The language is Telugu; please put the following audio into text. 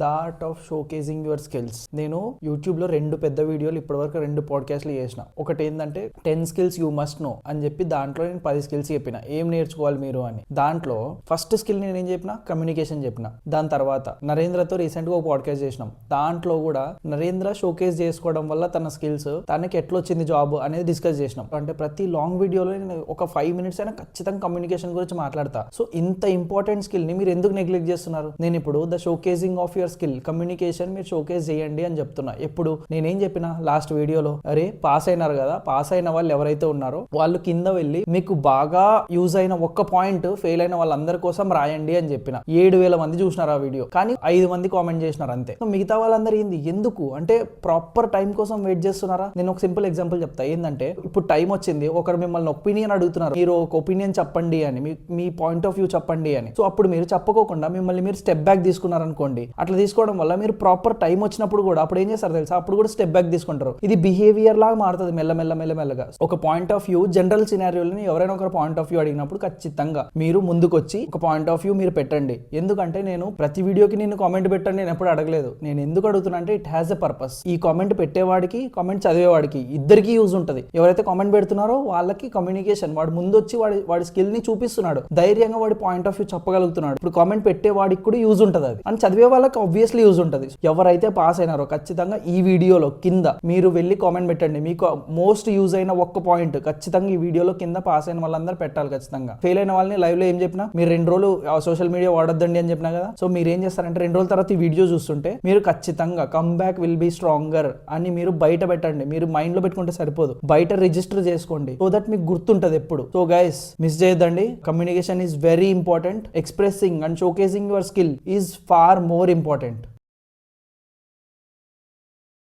The art of showcasing your skills. నేను యూట్యూబ్ లో 2 పెద్ద వీడియోలు ఇప్పటివరకు 2 పాడ్కాస్ట్లు చేసిన. ఒకటి ఏంటంటే 10 స్కిల్స్ యూ మస్ట్ నో అని చెప్పి దాంట్లో నేను 10 స్కిల్స్ చెప్పిన ఏం నేర్చుకోవాలి మీరు అని. దాంట్లో ఫస్ట్ స్కిల్ నేను ఏం చెప్పిన, కమ్యూనికేషన్ చెప్పిన. దాని తర్వాత నరేంద్రతో రీసెంట్ గా ఒక పాడ్కాస్ట్ చేసినాం. దాంట్లో కూడా నరేంద్ర షోకేస్ చేసుకోవడం వల్ల తన స్కిల్స్ తనకి ఎట్లా వచ్చింది జాబ్ అనేది డిస్కస్ చేసినాం. అంటే ప్రతి లాంగ్ వీడియోలో నేను ఒక 5 minutes అయినా ఖచ్చితంగా కమ్యూనికేషన్ గురించి మాట్లాడతా. సో ఇంత ఇంపార్టెంట్ స్కిల్ ని మీరు ఎందుకు నెగ్లెక్ట్ చేస్తున్నారు? నేను ఇప్పుడు the showcasing of your skill communication మీరు షోకేస్ చేయండి అని చెప్తున్నా. ఎప్పుడు నేనేం చెప్పిన లాస్ట్ వీడియోలో, అరే పాస్ అయినారు కదా, పాస్ అయిన వాళ్ళు ఎవరైతే ఉన్నారో వాళ్ళు కింద వెళ్ళి మీకు బాగా యూజ్ అయిన ఒక్క పాయింట్ ఫెయిల్ అయిన వాళ్ళందరి కోసం రాయండి అని చెప్పిన. 7,000 మంది చూసినారు ఆ వీడియో, కానీ 5 మంది కామెంట్ చేసినారు అంతే. మిగతా వాళ్ళందరూ ఏంది, ఎందుకు అంటే ప్రాపర్ టైం కోసం వెయిట్ చేస్తున్నారా? నేను ఒక సింపుల్ ఎగ్జాంపుల్ చెప్తా. ఏంటంటే ఇప్పుడు టైం వచ్చింది, ఒకరు మిమ్మల్ని ఒపీనియన్ అడుగుతున్నారు, మీరు ఒక ఒపీనియన్ చెప్పండి అని, మీ పాయింట్ ఆఫ్ వ్యూ చెప్పండి అని. సో అప్పుడు మీరు చెప్పకోకుండా మిమ్మల్ని మీరు స్టెప్ బ్యాక్ తీసుకున్నారనుకోండి. అట్లా తీసుకోవడం వల్ల మీరు ప్రాపర్ టైం వచ్చినప్పుడు కూడా అప్పుడు ఏం చేస్తారు తెలుసా, అప్పుడు కూడా స్టెప్ బ్యాక్ తీసుకుంటారు. ఇది బిహేవియర్ లాగా మారుతుంది మెల్లమెల్లగా. ఒక పాయింట్ ఆఫ్ వ్యూ జనరల్ సినారియోని ఎవరైనా ఒక పాయింట్ ఆఫ్ వ్యూ అడిగినప్పుడు ఖచ్చితంగా మీరు ముందుకు వచ్చి ఒక పాయింట్ ఆఫ్ వ్యూ మీరు పెట్టండి. ఎందుకంటే నేను ప్రతి వీడియోకి నేను కామెంట్ పెట్టండి నేను ఎప్పుడు అడగలేదు. నేను ఎందుకు అడుగుతున్నా అంటే ఇట్ హ్యాస్ ఎ పర్పస్. ఈ కామెంట్ పెట్టేవాడికి కామెంట్ చదివేవాడికి ఇద్దరికి యూజ్ ఉంటుంది. ఎవరైతే కామెంట్ పెడుతున్నారో వాళ్ళకి కమ్యూనికేషన్, వాడు ముందు వచ్చి వాడి స్కిల్ ని చూపిస్తున్నాడు, ధైర్యంగా వాడి పాయింట్ ఆఫ్ వ్యూ చెప్పగలుగుతున్నాడు. ఇప్పుడు కామెంట్ పెట్టేవాడికి కూడా యూజ్ ఉంటుంది అది, అని చదివే వాళ్ళకి ఆబ్వియస్లీ యూజ్ ఉంటుంది. ఎవరైతే పాస్ అయినారో ఖచ్చితంగా ఈ వీడియోలో కింద మీరు వెళ్ళి కామెంట్ పెట్టండి. మీకు మోస్ట్ యూజ్ అయిన ఒక్క పాయింట్ ఖచ్చితంగా ఈ వీడియోలో కింద పాస్ అయిన వాళ్ళందరూ పెట్టాలి ఖచ్చితంగా. ఫెయిల్ అయిన వాళ్ళని లైవ్ లో ఏం చెప్పినా, మీరు 2 రోజులు సోషల్ మీడియా వాడొద్దండి అని చెప్పినా కదా. సో మీరు ఏం చేస్తారంటే 2 రోజుల తర్వాత ఈ వీడియో చూస్తుంటే మీరు ఖచ్చితంగా come back will be stronger అని మీరు బయట పెట్టండి. మీరు మైండ్ లో పెట్టుకుంటే సరిపోదు, బయట రిజిస్టర్ చేసుకోండి, సో దట్ మీకు గుర్తుంటది ఎప్పుడు. సో గైస్ మిస్ చేయొద్దండి, communication is very important. Expressing and showcasing your skill is far more important.